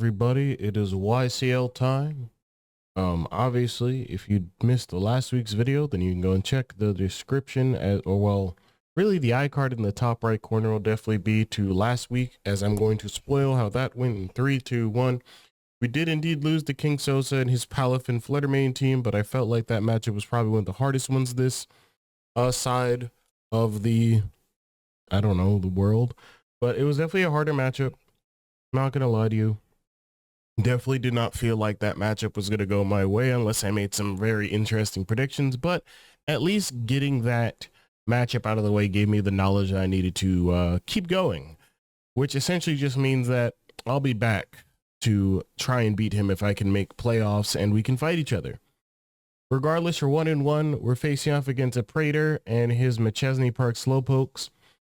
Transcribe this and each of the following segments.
everybody? It is YCL time. Obviously, if you missed the last week's video, then you can go and check the description really the iCard in the top right corner will definitely be to last week, as I'm going to spoil how that went in 3, 2, 1. We did indeed lose to King Sosa and his Palafin Fluttermane team, but I felt like that matchup was probably one of the hardest ones this side of the, I don't know, the world. But it was definitely a harder matchup. Not gonna lie to you. Definitely did not feel like that matchup was going to go my way unless I made some very interesting predictions, but at least getting that matchup out of the way gave me the knowledge that I needed to keep going, which essentially just means that I'll be back to try and beat him if I can make playoffs and we can fight each other. Regardless, we're 1-1. We're facing off against a Praetor and his McChesney Park Slowpokes.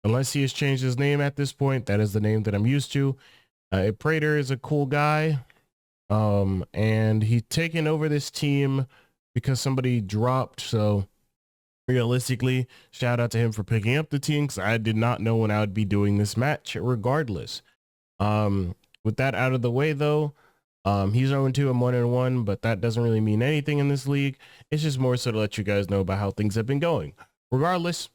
Unless he has changed his name at this point, that is the name that I'm used to. Praetor is a cool guy. And he's taken over this team because somebody dropped. So realistically, shout out to him for picking up the team, because I did not know when I would be doing this match regardless. With that out of the way though, he's 0-2, I'm 1-1, but that doesn't really mean anything in this league. It's just more so to let you guys know about how things have been going. Regardless,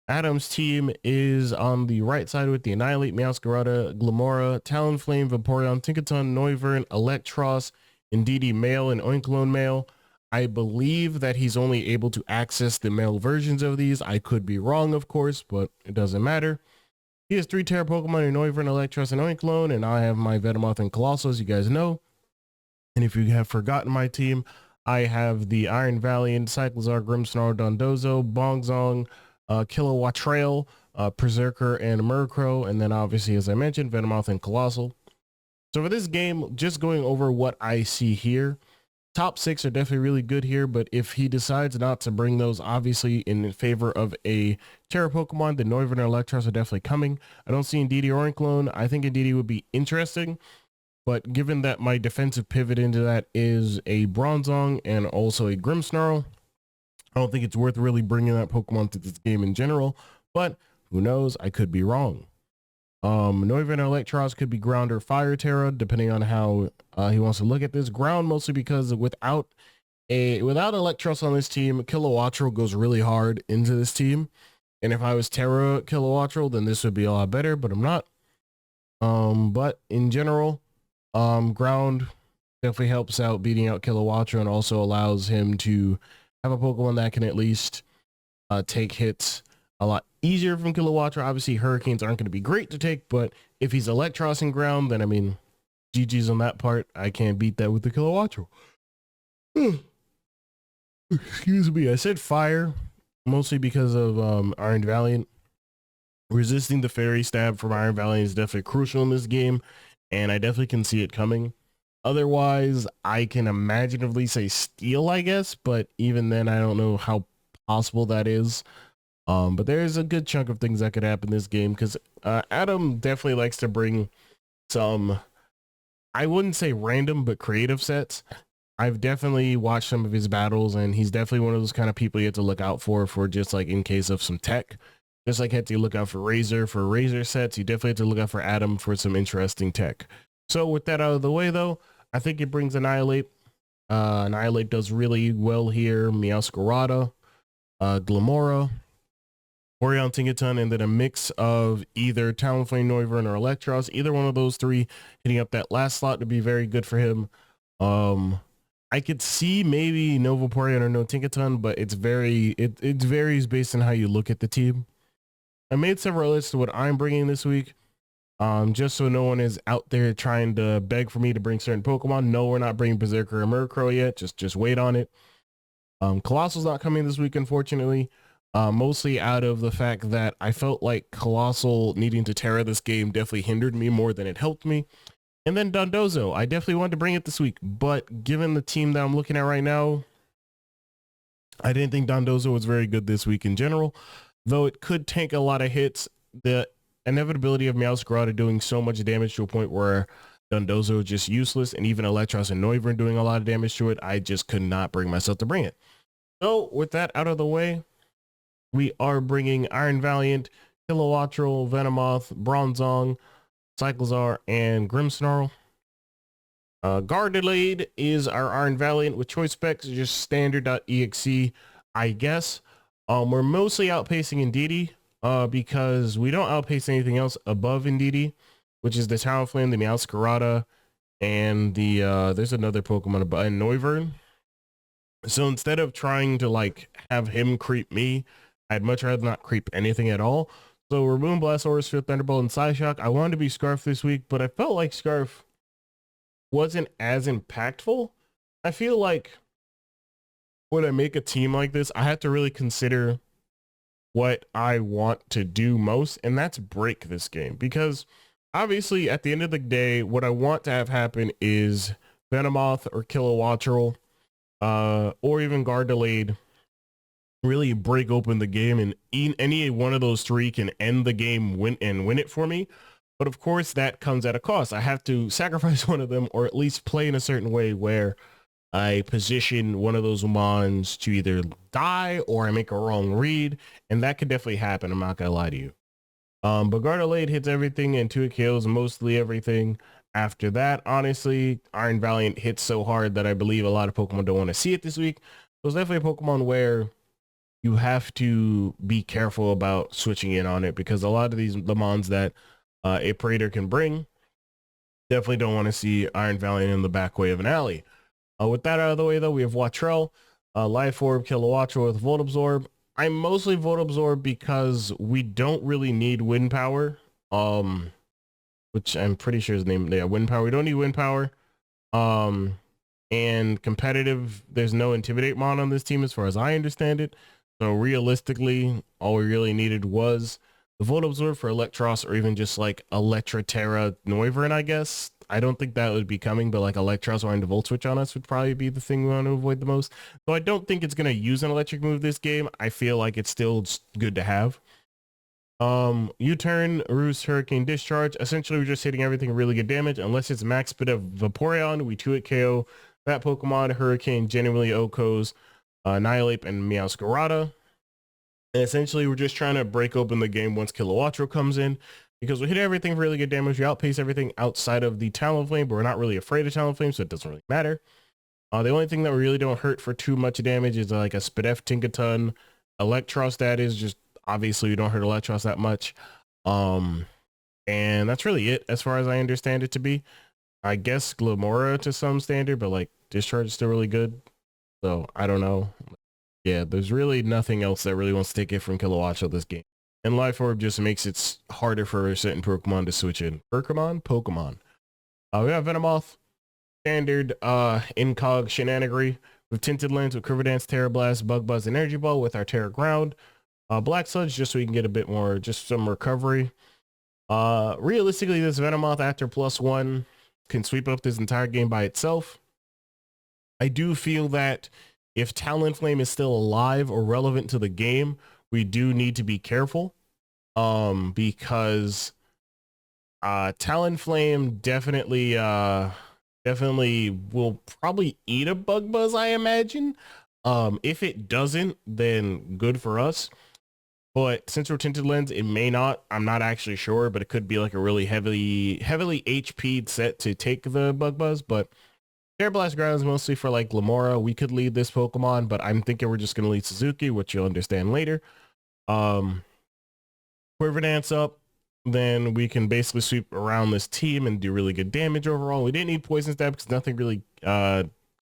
Adam's team is on the right side with the Annihilate, Meowscarada, Glamora, Talonflame, Vaporeon, Tinkaton, Noivern, Electros, Indeedee male, and Oinkologne male. I believe that he's only able to access the male versions of these. I could be wrong, of course, but it doesn't matter. He has 3 Tera Pokemon in Noivern, Electros, and Oinkologne, and I have my Venomoth and Colossal, as you guys know. And if you have forgotten my team, I have the Iron Valiant, Cyclizar, Grimmsnarl, Dondozo, Bongzong, Kilowatt Trail, Berserker, and Murkrow, and then obviously, as I mentioned, Venomoth and Colossal. So for this game, just going over what I see here, top 6 are definitely really good here, but if he decides not to bring those, obviously in favor of a Tera Pokemon, the Noivern and Electros are definitely coming. I don't see Indeedee or Oinkologne. I think Indeedee would be interesting, but given that my defensive pivot into that is a Bronzong and also a Grimmsnarl, I don't think it's worth really bringing that Pokemon to this game in general, but who knows? I could be wrong. Noivern and Electros could be Ground or Fire Tera, depending on how he wants to look at this. Ground mostly because without Electros on this team, Kilowattrel goes really hard into this team. And if I was Tera Kilowattrel, then this would be a lot better, but I'm not. But in general, Ground definitely helps out beating out Kilowattrel and also allows him to have a Pokemon that can at least take hits a lot easier from Kilowattrel. Obviously, Hurricanes aren't going to be great to take, but if he's Electros in Ground, then I mean, GG's on that part. I can't beat that with the Kilowattrel. Excuse me. I said Fire mostly because of Iron Valiant. Resisting the Fairy Stab from Iron Valiant is definitely crucial in this game, and I definitely can see it coming. Otherwise, I can imaginatively say Steel, I guess, but even then, I don't know how possible that is. But there's a good chunk of things that could happen in this game, because Adam definitely likes to bring some, I wouldn't say random, but creative sets. I've definitely watched some of his battles, and he's definitely one of those kind of people you have to look out for just like in case of some tech. Just like you have to look out for Razor sets, you definitely have to look out for Adam for some interesting tech. So with that out of the way though, I think it brings Annihilate. Annihilate does really well here. Meowscarada, Glamora, Orion Tinkaton, and then a mix of either Talonflame, Noivern, or Electros. Either one of those three hitting up that last slot to be very good for him. I could see maybe no Vaporeon or no Tinkaton, but it varies based on how you look at the team. I made several lists of what I'm bringing this week. Just so no one is out there trying to beg for me to bring certain Pokemon. No, we're not bringing Berserker or Murkrow yet. Just wait on it. Colossal's not coming this week, unfortunately. Mostly out of the fact that I felt like Colossal needing to Tera this game definitely hindered me more than it helped me. And then Dondozo, I definitely wanted to bring it this week, but given the team that I'm looking at right now, I didn't think Dondozo was very good this week in general. Though it could tank a lot of hits, the inevitability of Meowscarada doing so much damage to a point where Dondozo is just useless, and even Electros and Noivern doing a lot of damage to it, I just could not bring myself to bring it. So with that out of the way, we are bringing Iron Valiant, Kilowattrel, Venomoth, Bronzong, Cyclizar, and Grimmsnarl. Gardelade is our Iron Valiant with choice specs, just standard.exe, I guess. We're mostly outpacing Indeedee, because we don't outpace anything else above Indeedee, which is the Talonflame, the Meowscarada, and the there's another Pokemon above, Noivern. So instead of trying to like have him creep me, I'd much rather not creep anything at all. So we're Moonblast, Aurosfield, Thunderbolt, and Psyshock. I wanted to be Scarf this week, but I felt like Scarf wasn't as impactful. I feel like when I make a team like this, I have to really consider what I want to do most, and that's break this game. Because obviously at the end of the day, what I want to have happen is Venomoth or Kilowattrel, or even Gardelade really break open the game, and any one of those three can end the game, win it for me. But of course that comes at a cost. I have to sacrifice one of them, or at least play in a certain way where I position one of those mons to either die or I make a wrong read, and that could definitely happen. I'm not gonna lie to you. But Gardelade hits everything and 2 kills mostly everything. After that, honestly, Iron Valiant hits so hard that I believe a lot of Pokemon don't want to see it this week. So it's definitely a Pokemon where you have to be careful about switching in on it, because a lot of these the mons that a Praetor can bring definitely don't want to see Iron Valiant in the back way of an alley. With that out of the way, though, we have Wattrel, Life Orb, Kilowattrel with Volt Absorb. I'm mostly Volt Absorb because we don't really need Wind Power, which I'm pretty sure is the name. Yeah, Wind Power. We don't need Wind Power. And competitive, there's no Intimidate mon on this team as far as I understand it. So realistically, all we really needed was the Volt Absorb for Electros, or even just like Electra, Tera, Noivern, I guess. I don't think that would be coming, but like Electros or the Volt Switch on us would probably be the thing we want to avoid the most. So I don't think it's going to use an electric move this game. I feel like it's still good to have. U-Turn, Roost, Hurricane, Discharge. Essentially, we're just hitting everything really good damage. Unless it's max bit of Vaporeon, we 2-hit KO that Pokemon. Hurricane genuinely OHKOs Annihilate and Meowscarada. And essentially, we're just trying to break open the game once Kilowattrel comes in, because we hit everything for really good damage. We outpace everything outside of the Talonflame, but we're not really afraid of Talonflame, so it doesn't really matter. The only thing that we really don't hurt for too much damage is like a Spadef, Tinkaton, Electros. That is just, obviously we don't hurt Electros that much. And that's really it as far as I understand it to be. I guess Glamora to some standard, but like Discharge is still really good. So I don't know. Yeah, there's really nothing else that really wants to take it from Kilowattrel this game. And Life Orb just makes it harder for certain Pokemon to switch in. Pokemon? We have Venomoth, standard Incognegree with Tinted Lens, with Quiver Dance, Tera Blast, Bug Buzz, and Energy Ball with our Tera Ground. Black Sludge, just so we can get a bit more, just some recovery. Realistically, this Venomoth after +1 can sweep up this entire game by itself. I do feel that if Talonflame is still alive or relevant to the game, we do need to be careful, because Talonflame definitely will probably eat a Bug Buzz, I imagine. If it doesn't, then good for us. But since we're Tinted Lens, it may not. I'm not actually sure, but it could be like a really heavily HP'd set to take the Bug Buzz. But Tera Blast Ground is mostly for like Glamora. We could lead this Pokemon, but I'm thinking we're just going to lead Suzuki, which you'll understand later. Quiver Dance up, then we can basically sweep around this team and do really good damage overall. We didn't need Poison Stab because nothing really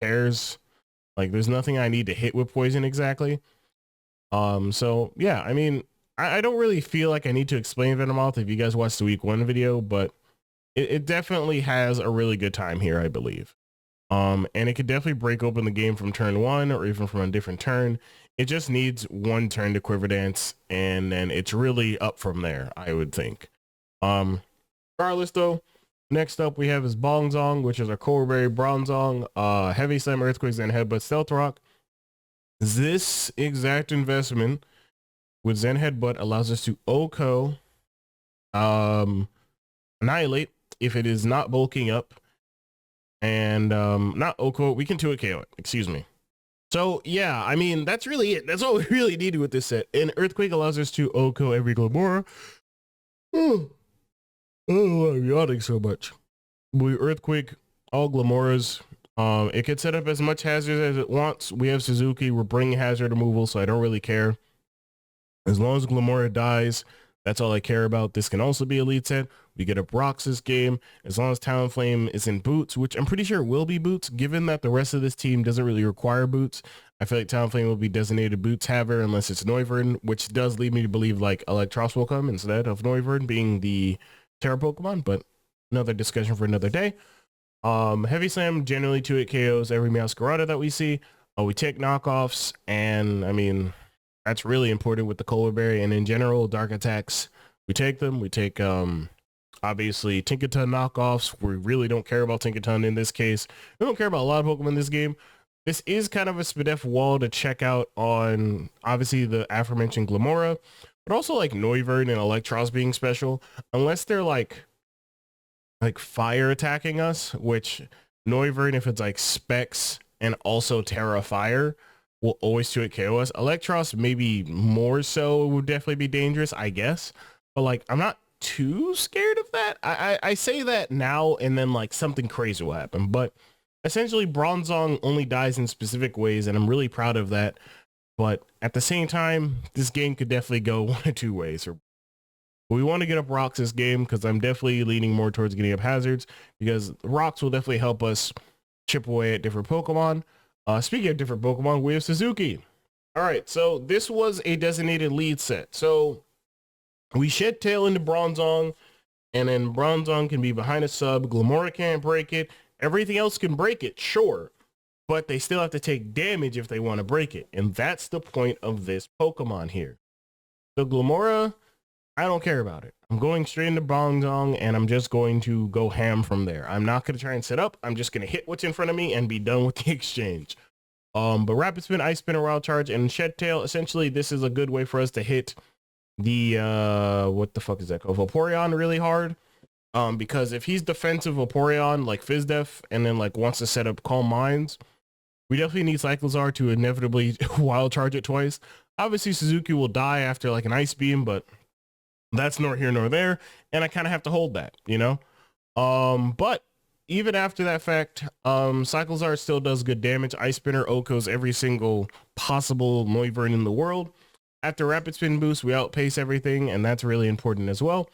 cares. Like there's nothing I need to hit with Poison exactly. So yeah, I mean, I don't really feel like I need to explain Venomoth if you guys watched the week 1 video, but it definitely has a really good time here, I believe. And it could definitely break open the game from turn 1 or even from a different turn. It just needs 1 turn to Quiver Dance, and then it's really up from there, I would think. Regardless though, next up we have is Bongzong, which is our Coreberry Bronzong, Heavy Slam, Earthquake, Zen Headbutt, Stealth Rock. This exact investment with Zen Headbutt allows us to OHKO Annihilate if it is not bulking up, and not OHKO, we can 2-hit KO it, excuse me. So yeah, I mean, that's really it. That's all we really needed with this set. And Earthquake allows us to OHKO every Glamora. Oh, I'm yawning so much. We Earthquake all Glamoras. It can set up as much hazard as it wants. We have Suzuki. We're bringing hazard removal, so I don't really care. As long as Glamora dies, that's all I care about. This can also be a lead set. We get up rocks this game. As long as Talonflame is in boots, which I'm pretty sure will be boots, given that the rest of this team doesn't really require boots. I feel like Talonflame will be designated boots haver unless it's Noivern, which does lead me to believe like Electros will come instead of Noivern being the Tera Pokemon, but another discussion for another day. Heavy Slam generally 2-hit KOs every Meowscarada that we see. We take knockoffs, and I mean, that's really important with the Cola Berry, and in general, dark attacks, we take them. We take, obviously, Tinkaton knockoffs. We really don't care about Tinkaton in this case. We don't care about a lot of Pokemon in this game. This is kind of a SPDF wall to check out on, obviously, the aforementioned Glamora, but also like Noivern and Electros being special, unless they're like fire attacking us, which Noivern, if it's like Specs and also Tera Fire, will always 2-hit KO us. Electros maybe more so, would definitely be dangerous, I guess. But like, I'm not too scared of that. I say that now and then like something crazy will happen. But essentially Bronzong only dies in specific ways, and I'm really proud of that. But at the same time, this game could definitely go one of two ways. We want to get up rocks this game because I'm definitely leaning more towards getting up hazards, because rocks will definitely help us chip away at different Pokemon. Speaking of different Pokemon, we have Suzuki. All right, so this was a designated lead set. So we shed tail into Bronzong, and then Bronzong can be behind a sub. Glamora can't break it. Everything else can break it, sure, but they still have to take damage if they want to break it. And that's the point of this Pokemon here. So Glamora, I don't care about it. I'm going straight into Bronzong, and I'm just going to go ham from there. I'm not going to try and set up. I'm just going to hit what's in front of me and be done with the exchange. But Rapid Spin, Ice Spin, or Wild Charge, and Shed Tail, essentially this is a good way for us to hit the, what the fuck is that called? Vaporeon really hard. Because if he's defensive Vaporeon, like Fizdef, and then like wants to set up Calm Minds, we definitely need Cyclizar to inevitably Wild Charge it twice. Obviously, Suzuki will die after like an Ice Beam, but that's nor here nor there, and I kind of have to hold that, you know. But even after that fact, Cyclizar still does good damage. Ice Spinner Oko's every single possible Noivern in the world. After Rapid Spin boost, we outpace everything, and that's really important as well.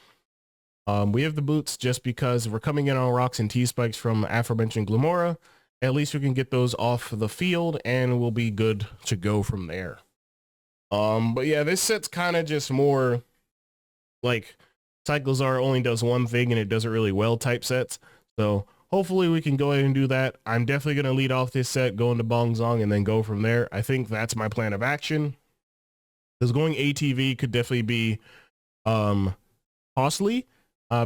We have the boots just because we're coming in on rocks and T-Spikes from aforementioned Glamora. At least we can get those off the field, and we'll be good to go from there. But yeah, this set's kind of just more like Cyclizar only does one thing and it does it really well type sets. So hopefully we can go ahead and do that. I'm definitely going to lead off this set, go into Bronzong, and then go from there. I think that's my plan of action. Because going ATV could definitely be costly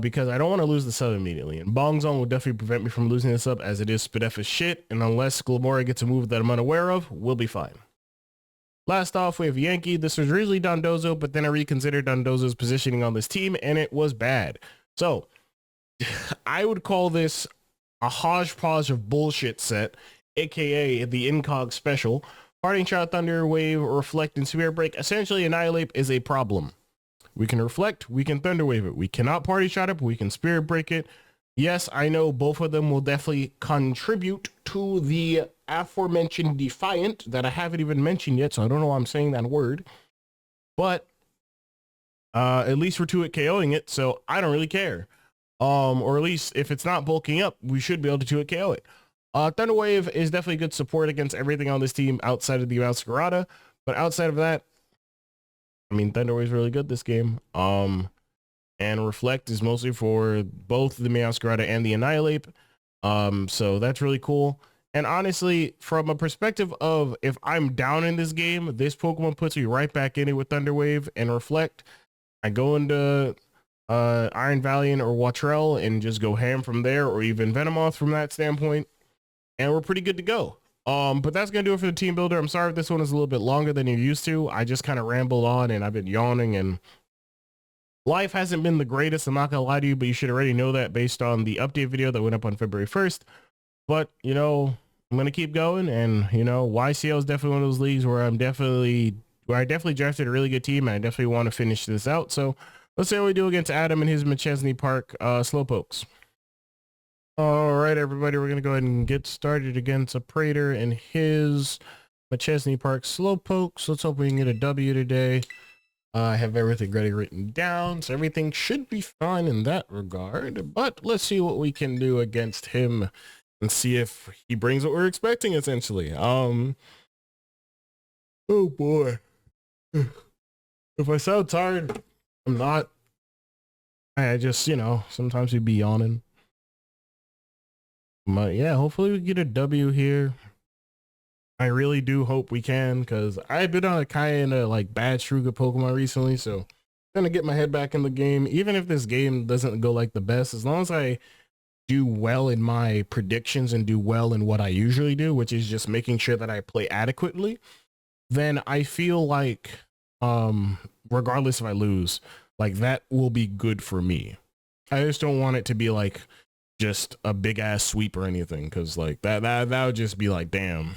because I don't want to lose the sub immediately. And Bronzong will definitely prevent me from losing this up, as it is SPDF as shit. And unless Glamora gets a move that I'm unaware of, we'll be fine. Last off, we have Yankee. This was originally Dondozo, but then I reconsidered Dondozo's positioning on this team, and it was bad. So I would call this a hodgepodge of bullshit set, aka the Incog special. Parting Shot, Thunder Wave, Reflect, and Spirit Break. Essentially, Annihilate is a problem. We can Reflect, we can Thunder Wave it. We cannot Party Shot it, but we can Spirit Break it. Yes, I know both of them will definitely contribute to the aforementioned Defiant that I haven't even mentioned yet, so I don't know why I'm saying that word. But at least we're 2-hit KOing it, so I don't really care. Or at least if it's not bulking up, we should be able to 2-hit KO it. Thunder Wave is definitely good support against everything on this team outside of the Meowscarada, but outside of that, I mean, Thunder Wave is really good this game. And Reflect is mostly for both the Meowscarada and the Annihilate. So that's really cool. And honestly, from a perspective of if I'm down in this game, this Pokemon puts me right back in it with Thunder Wave and Reflect. I go into Iron Valiant or Watrel and just go ham from there, or even Venomoth from that standpoint. And we're pretty good to go. But that's going to do it for the team builder. I'm sorry if this one is a little bit longer than you're used to. I just kind of rambled on and I've been yawning, and life hasn't been the greatest. I'm not going to lie to you, but you should already know that based on the update video that went up on February 1st. But, you know, I'm going to keep going. And, you know, YCL is definitely one of those leagues where I definitely drafted a really good team, and I definitely want to finish this out. So let's see how we do against Adam and his McChesney Park Slowpokes. All right, everybody, we're going to go ahead and get started against a Praetor and his McChesney Park Slowpoke. So let's hope we can get a W today. I have everything ready written down, so everything should be fine in that regard. But let's see what we can do against him and see if he brings what we're expecting, essentially. Oh boy. If I sound tired, I'm not. I just, you know, sometimes we'd be yawning. But yeah, hopefully we get a W here. I really do hope we can, because I've been on a kind of like bad streak of Pokemon recently, so I'm gonna get my head back in the game. Even if this game doesn't go like the best, as long as I do well in my predictions and do well in what I usually do, which is just making sure that I play adequately, then I feel like regardless if I lose, like that will be good for me. I just don't want it to be like just a big ass sweep or anything, because like that would just be like, damn,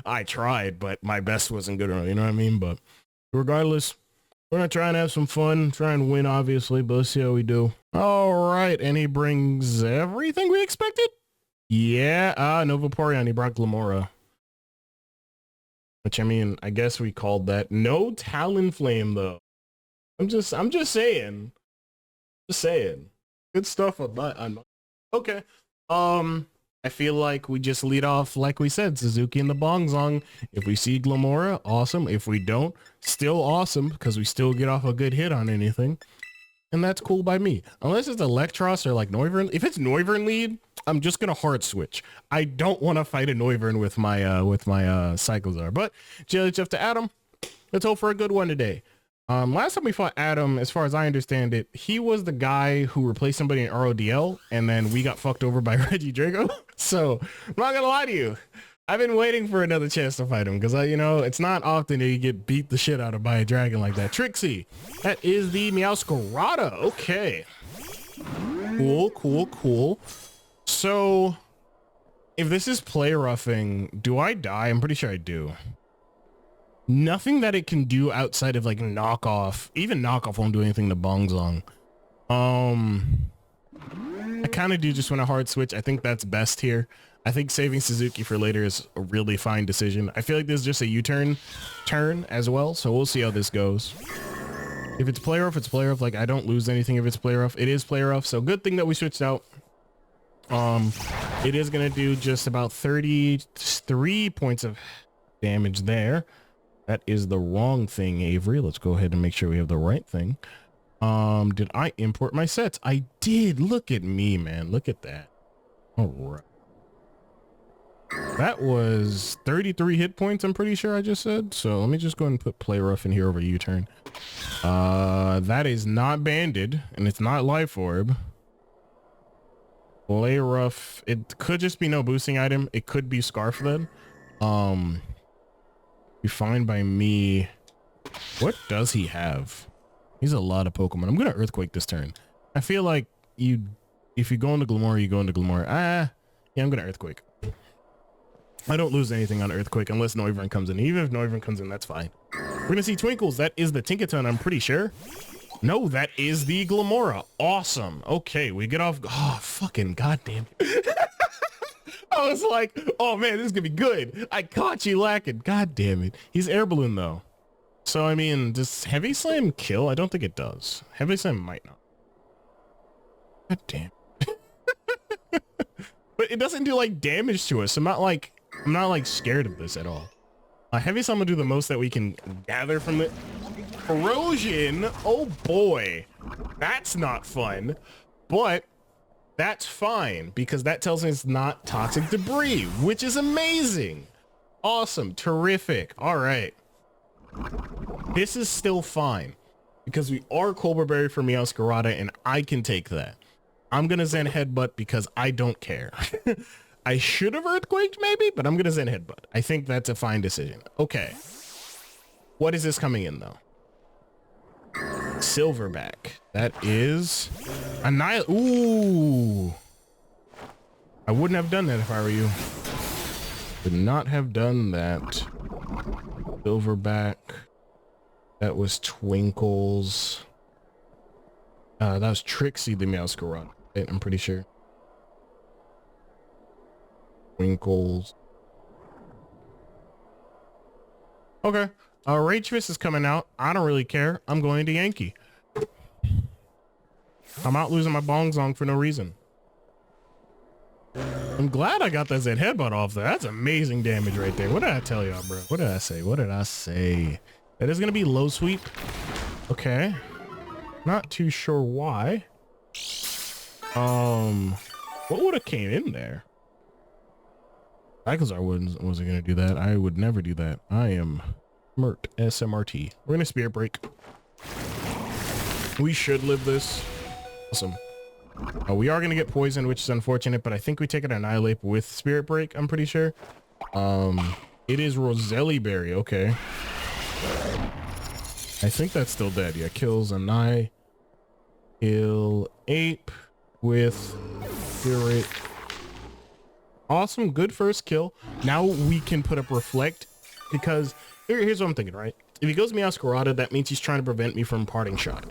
I tried but my best wasn't good enough, you know what I mean? But regardless, we're gonna try and have some fun, try and win obviously, but let's see how we do. All right, and he brings everything we expected. Yeah, no Vaporeon, he brought Glamora, which I mean, I guess we called that. No Talonflame though. I'm just saying, good stuff on that. Okay. I feel like we just lead off like we said, Suzuki and the Bongzong. If we see Glamora, awesome. If we don't, still awesome, because we still get off a good hit on anything. And that's cool by me. Unless it's Electros or like Noivern. If it's Noivern lead, I'm just gonna hard switch. I don't want to fight a Noivern with my Cyclozar. But JLHF to Adam. Let's hope for a good one today. Last time we fought Adam, as far as I understand it, he was the guy who replaced somebody in RODL, and then we got fucked over by Reggie Drago. So I'm not gonna lie to you, I've been waiting for another chance to fight him, because you know, it's not often that you get beat the shit out of by a dragon like that. Trixie, that is the Meowscarada. Okay, cool. So if this is play roughing, do I die? I'm pretty sure I do. Nothing that it can do outside of like knockoff. Even knockoff won't do anything to Bongzong. I kind of do just want a hard switch. I think that's best here. I think saving Suzuki for later is a really fine decision. I feel like this is just a U-turn as well, so we'll see how this goes. If it's play rough, it's play rough. Like, I don't lose anything if it's play rough. It is play rough, so good thing that we switched out. It is gonna do just about 33 points of damage there. That is the wrong thing, Avery. Let's go ahead and make sure we have the right thing. Did I import my sets? I did. Look at me, man. Look at that. All right. That was 33 hit points, I'm pretty sure I just said. So let me just go ahead and put play rough in here over U-turn. That is not banded, and it's not life orb. Play rough. It could just be no boosting item. It could be scarf then. Be fine by me. What does he have? He's a lot of Pokemon. I'm gonna Earthquake this turn. I feel like if you go into Glamora, you go into Glamora. Yeah, I'm gonna Earthquake. I don't lose anything on Earthquake unless Noivern comes in. Even if Noivern comes in, that's fine. We're gonna see Twinkles. That is the Tinkaton, I'm pretty sure. No, that is the Glamora. Awesome. Okay, we get off. Oh, fucking goddamn. I was like, oh man, this is gonna be good. I caught you lacking. God damn it. He's Air Balloon though. So I mean, does Heavy Slam kill? I don't think it does. Heavy Slam might not. God damn. But it doesn't do like damage to us. I'm not like scared of this at all. Heavy Slam will do the most that we can gather from the Corrosion. Oh boy, that's not fun. But that's fine, because that tells me it's not toxic debris, which is amazing. Awesome. Terrific. All right. This is still fine, because we are Cobra Berry for Meowscarada, and I can take that. I'm going to Zen Headbutt because I don't care. I should have Earthquaked maybe, but I'm going to Zen Headbutt. I think that's a fine decision. Okay. What is this coming in, though? Silverback. That is Annihilate. Ooh. I wouldn't have done that if I were you. Would not have done that. Silverback. That was Twinkles. That was Trixie the Meowscarada. I'm pretty sure. Winkles. Okay. Rage Fist is coming out. I don't really care. I'm going to Yankee. I'm out losing my bong zong for no reason. I'm glad I got that Z headbutt off there. That's amazing damage right there. What did I tell y'all, bro? What did I say? What did I say? That is going to be low sweep. Okay. Not too sure why. What would have came in there? Cyclezar wasn't going to do that. I would never do that. I am Mert, SMRT. We're going to Spirit Break. We should live this. Awesome. We are going to get poisoned, which is unfortunate, but I think we take it Annihilate with Spirit Break, I'm pretty sure. It is Roselli Berry. Okay. I think that's still dead. Yeah, kills Annihilate. Kill Ape with Spirit. Awesome. Good first kill. Now we can put up Reflect, because here's what I'm thinking, right? If he goes Meowscarada, that means he's trying to prevent me from parting shot.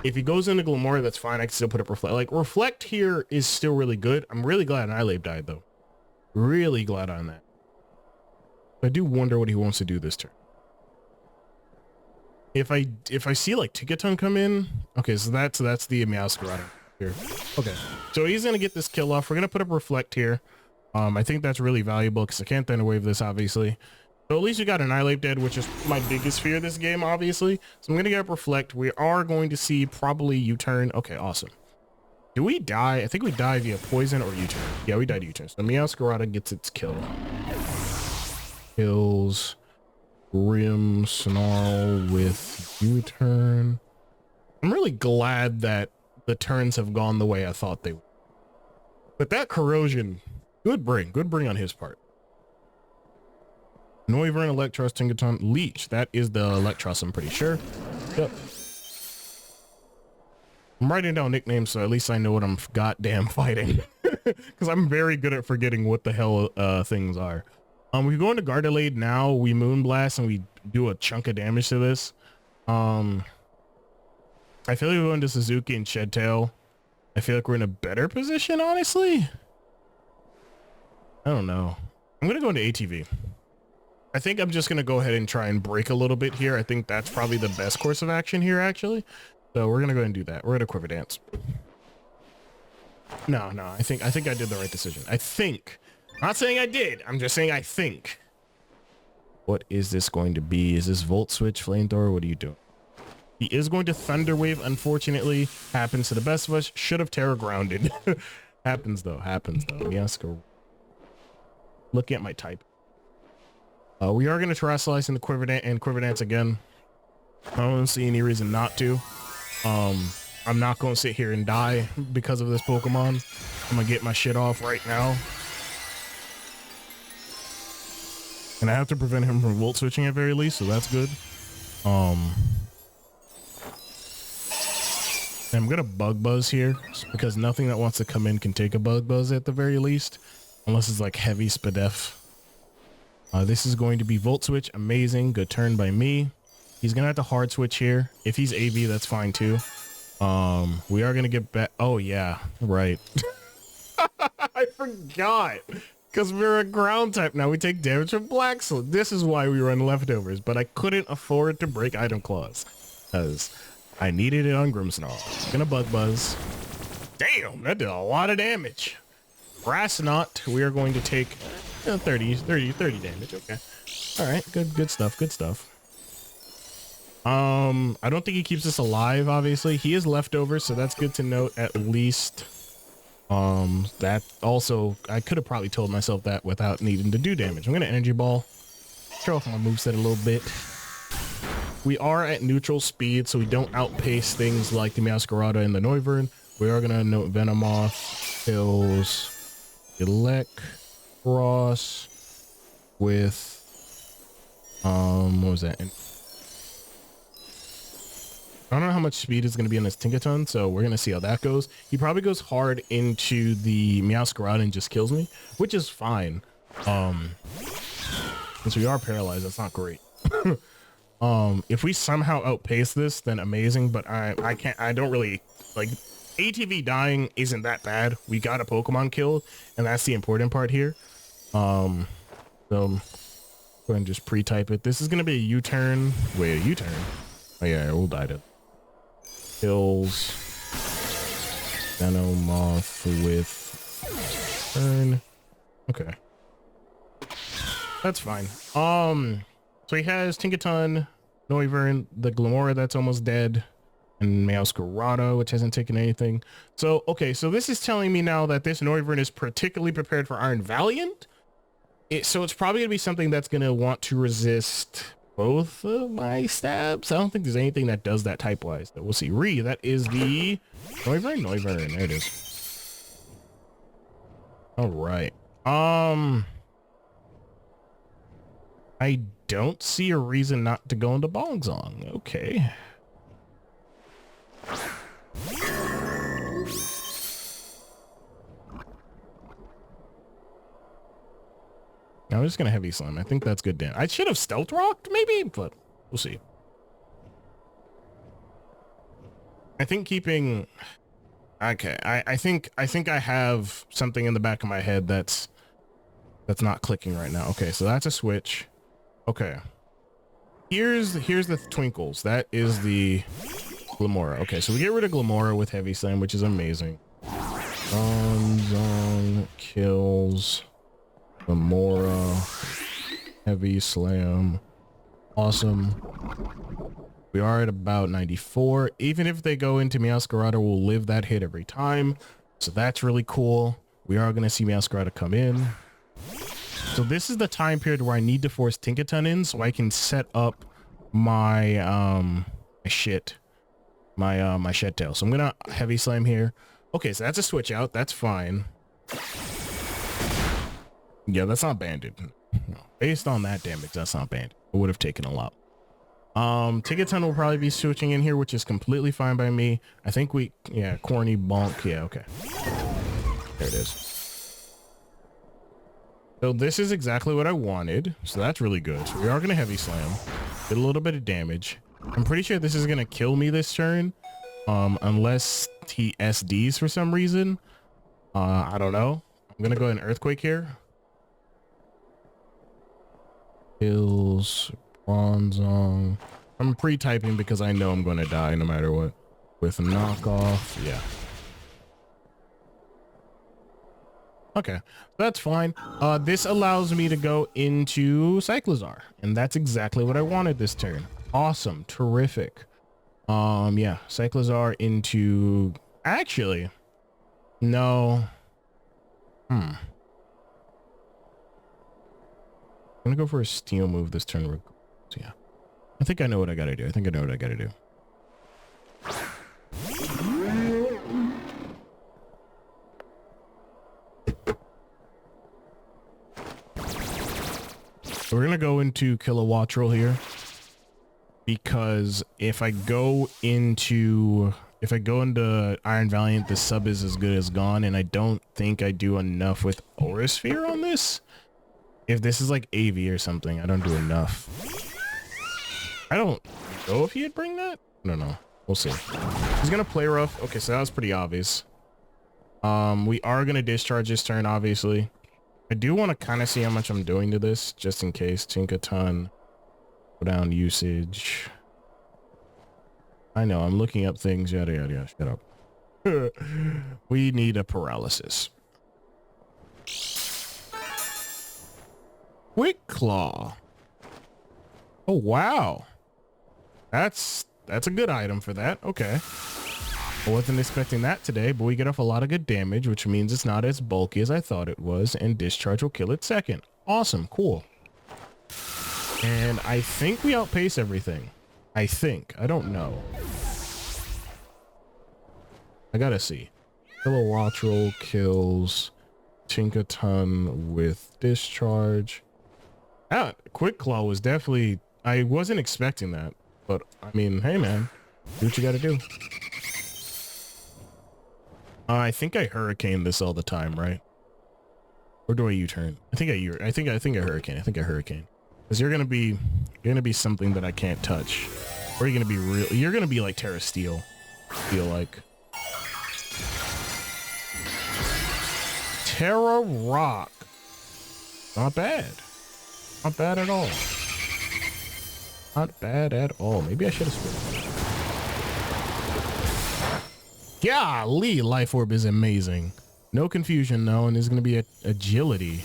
If he goes into Glamora, that's fine. I can still put up Reflect. Like, Reflect here is still really good. I'm really glad Annihilate died, though. Really glad on that. I do wonder what he wants to do this turn. If I see like Ticketon come in, okay, so that's the Meowscarada here. Okay, so he's gonna get this kill off. We're gonna put up Reflect here. I think that's really valuable because I can't Thunder Wave this, obviously. So at least we got Annihilate dead, which is my biggest fear this game, obviously. So I'm gonna get up Reflect. We are going to see probably U-turn. Okay, awesome. Do we die? I think we die via poison or U-turn. Yeah, we died U-turn. So Meowscarada gets its kill. Kills Grim Snarl with U-turn. I'm really glad that the turns have gone the way I thought they would. But that Corrosion, good bring on his part. Noivern, Electros, Tingaton, Leech. That is the Electros, I'm pretty sure. Yep. I'm writing down nicknames so at least I know what I'm goddamn fighting. Because I'm very good at forgetting what the hell things are. We go into Gardelade now, we Moonblast, and we do a chunk of damage to this. I feel like we go into Suzuki and Shedtail. I feel like we're in a better position, honestly. I don't know. I'm going to go into ATV. I think I'm just going to go ahead and try and break a little bit here. I think that's probably the best course of action here, actually. So we're going to go ahead and do that. We're going to Quiver Dance. No, I think I did the right decision. I think. I'm not saying I did. I'm just saying I think. What is this going to be? Is this Volt Switch, Flamethrower? What are you doing? He is going to Thunder Wave, unfortunately. Happens to the best of us. Should have Terra Grounded. Happens though. Yes, go. Looking at my type. We are going to Terrasilize in the Quiver Dance again. I don't see any reason not to. I'm not going to sit here and die because of this Pokemon. I'm going to get my shit off right now. And I have to prevent him from Volt Switching at very least, so that's good. I'm going to Bug Buzz here because nothing that wants to come in can take a Bug Buzz at the very least. Unless it's like heavy Spadef. This is going to be Volt Switch. Amazing. Good turn by me. He's going to have to Hard Switch here. If he's AV, that's fine too. We are going to get back. Oh, yeah. Right. I forgot. Because we're a ground type now. We take damage from Black Slip. This is why we run Leftovers. But I couldn't afford to break Item Claws. Because I needed it on Grimmsnarl. Gonna Bug Buzz. Damn, that did a lot of damage. Grass Knot, we are going to take 30 damage. Okay. All right, good stuff. I don't think he keeps us alive, obviously. He is Leftover, so that's good to note at least. That also, I could have probably told myself that without needing to do damage. I'm going to Energy Ball. Show off my moveset a little bit. We are at neutral speed, so we don't outpace things like the Meowscarada and the Noivern. We are going to note Venomoth kills Electros with, what was that? I don't know how much speed is going to be on this Tinkaton, so we're going to see how that goes. He probably goes hard into the Meowscarada and just kills me, which is fine. Since we are paralyzed, that's not great. If we somehow outpace this, then amazing, but I don't really, like, ATV dying isn't that bad. We got a Pokemon killed, and that's the important part here. So go ahead and just pre-type it. This is gonna be a U-turn. Wait, a U-turn? Oh yeah, we'll die to kills. Xenomorph with turn. Okay. That's fine. So he has Tinkaton, Noivern, the Glamora that's almost dead, and Masquerado, which hasn't taken anything. So, okay, so this is telling me now that this Noivern is particularly prepared for Iron Valiant. So it's probably going to be something that's going to want to resist both of my stabs. I don't think there's anything that does that type-wise. We'll see. That is the Noivern. There it is. All right. I don't see a reason not to go into Bongzong. Okay. Now I'm just gonna heavy slam. I think that's good damage. I should have stealth rocked maybe, but we'll see. I think keeping. Okay, I think I have something in the back of my head that's not clicking right now. Okay, so that's a switch. Okay. Here's the twinkles. That is the Glamora. Okay, so we get rid of Glamora with heavy slam, which is amazing. Bongzong kills Glamora. Heavy slam. Awesome. We are at about 94. Even if they go into Masquerado, we'll live that hit every time. So that's really cool. We are going to see Masquerado come in. So this is the time period where I need to force Tinkaton in so I can set up my my shed tail. So I'm gonna heavy slam here. Okay, so that's a switch out. That's fine. Yeah, that's not banded. No. Based on that damage, that's not banded. It would have taken a lot. Tinkaton will probably be switching in here, which is completely fine by me. I think corny bonk. Yeah, okay. There it is. So this is exactly what I wanted. So that's really good. So we are going to heavy slam. Get a little bit of damage. I'm pretty sure this is going to kill me this turn. Unless he SDs for some reason. I don't know. I'm going to go ahead and earthquake here. Kills Bongzong. I'm pre-typing because I know I'm going to die no matter what. With knockoff. Yeah. Okay, that's fine. This allows me to go into Cyclozar, and that's exactly what I wanted this turn. Awesome, terrific. Yeah, Cyclozar into... Actually, no. I'm gonna go for a steel move this turn. So yeah, I think I know what I gotta do. We're gonna go into Kilowattrel here because if I go into Iron Valiant, the sub is as good as gone, and I don't think I do enough with Aura Sphere on this. If this is like AV or something, I don't do enough. I don't know if he'd bring that. I don't know. We'll see. He's gonna play rough. Okay, so that was pretty obvious. We are gonna discharge this turn, obviously. I do want to kind of see how much I'm doing to this, just in case. Tinkaton, go down usage. I know, I'm looking up things, yada, yada, yada. Shut up. We need a paralysis. Quick Claw. Oh, wow. That's a good item for that. Okay. I wasn't expecting that today, but we get off a lot of good damage, which means it's not as bulky as I thought it was, and discharge will kill it second. Awesome, cool. And I think we outpace everything. I think. I don't know. I gotta see. Kilowattrel kills Tinkaton with discharge. Quick Claw was definitely... I wasn't expecting that, but I mean, hey man, do what you gotta do. I think I hurricane this all the time, right? Or do I U-turn? I think I hurricane. Because you're gonna be something that I can't touch. Or you're gonna be like Tera Steel, I feel like. Tera Rock. Not bad. Not bad at all. Not bad at all. Maybe I should have spent. Golly, Life Orb is amazing. No confusion, though, and there's going to be agility.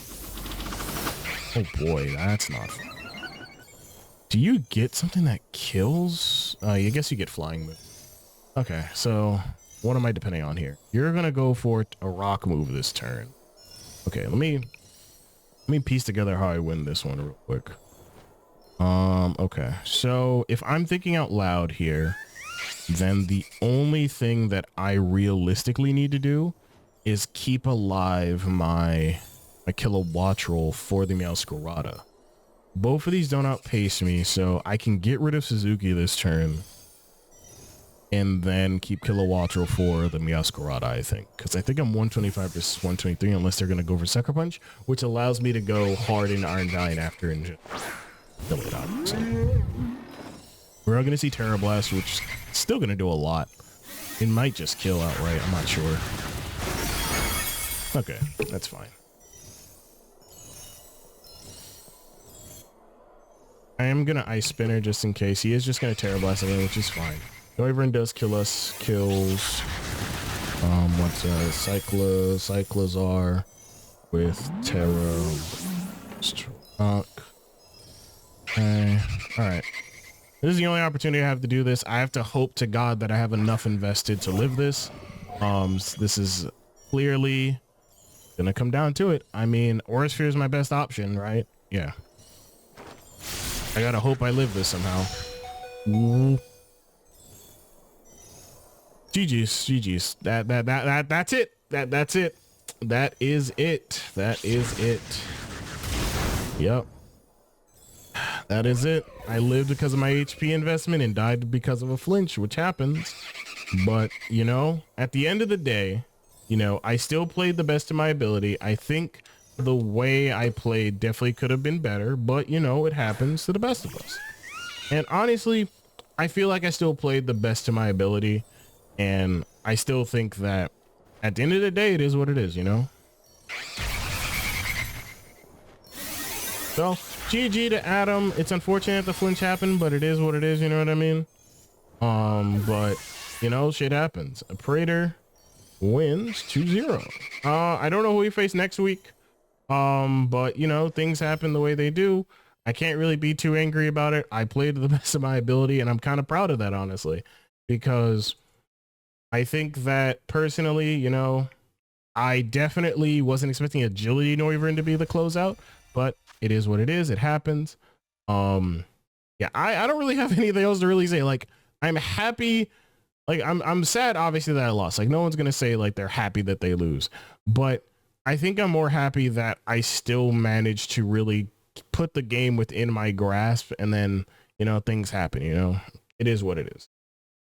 Oh boy, that's not fun. Do you get something that kills? I guess you get flying move. Okay, so what am I depending on here? You're going to go for a rock move this turn. Okay, let me piece together how I win this one real quick. Okay, so if I'm thinking out loud here, then the only thing that I realistically need to do is keep alive my kilowatt roll for the Meowscarada. Both of these don't outpace me, so I can get rid of Suzuki this turn and then keep kilowatt roll for the Meowscarada, I think. Because I think I'm 125 versus 123 unless they're going to go for Sucker Punch, which allows me to go hard in Iron Valiant after and just kill it out. So we're all going to see Tera Blast, which is still going to do a lot. It might just kill outright, I'm not sure. Okay, that's fine. I am going to Ice Spinner just in case. He is just going to Tera Blast again, which is fine. Noivern does kill us. Kills. What's Cyclozar with Tera. Okay. Alright. This is the only opportunity I have to do this. I have to hope to God that I have enough invested to live this. This is clearly gonna come down to it. I mean, Aura Sphere is my best option, right? Yeah. I gotta hope I live this somehow. GG's. That's it. That's it. That is it. That is it. Yep. That is it. I lived because of my HP investment and died because of a flinch, which happens. But, you know, at the end of the day, you know, I still played the best of my ability. I think the way I played definitely could have been better, but, you know, it happens to the best of us. And honestly, I feel like I still played the best of my ability. And I still think that at the end of the day, it is what it is, you know? So, GG to Adam. It's unfortunate the flinch happened, but it is what it is, you know what I mean? But, you know, shit happens. A Praetor wins 2-0. I don't know who we face next week. But, you know, things happen the way they do. I can't really be too angry about it. I played to the best of my ability, and I'm kind of proud of that, honestly. Because I think that, personally, you know, I definitely wasn't expecting Agility Noivern to be the closeout, but it is what it is. It happens. Yeah, I don't really have anything else to really say. Like, I'm happy. Like, I'm sad, obviously, that I lost. Like, no one's going to say, like, they're happy that they lose. But I think I'm more happy that I still managed to really put the game within my grasp. And then, you know, things happen, you know. It is what it is.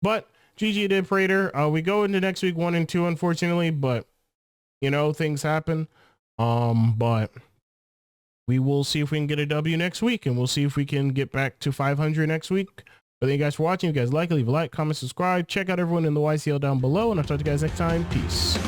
But GG to Praetor. We go into next week 1 and 2, unfortunately. But, you know, things happen. But we will see if we can get a W next week, and we'll see if we can get back to 500 next week. But thank you guys for watching. If you guys like it, leave a like, comment, subscribe. Check out everyone in the YCL down below, and I'll talk to you guys next time. Peace.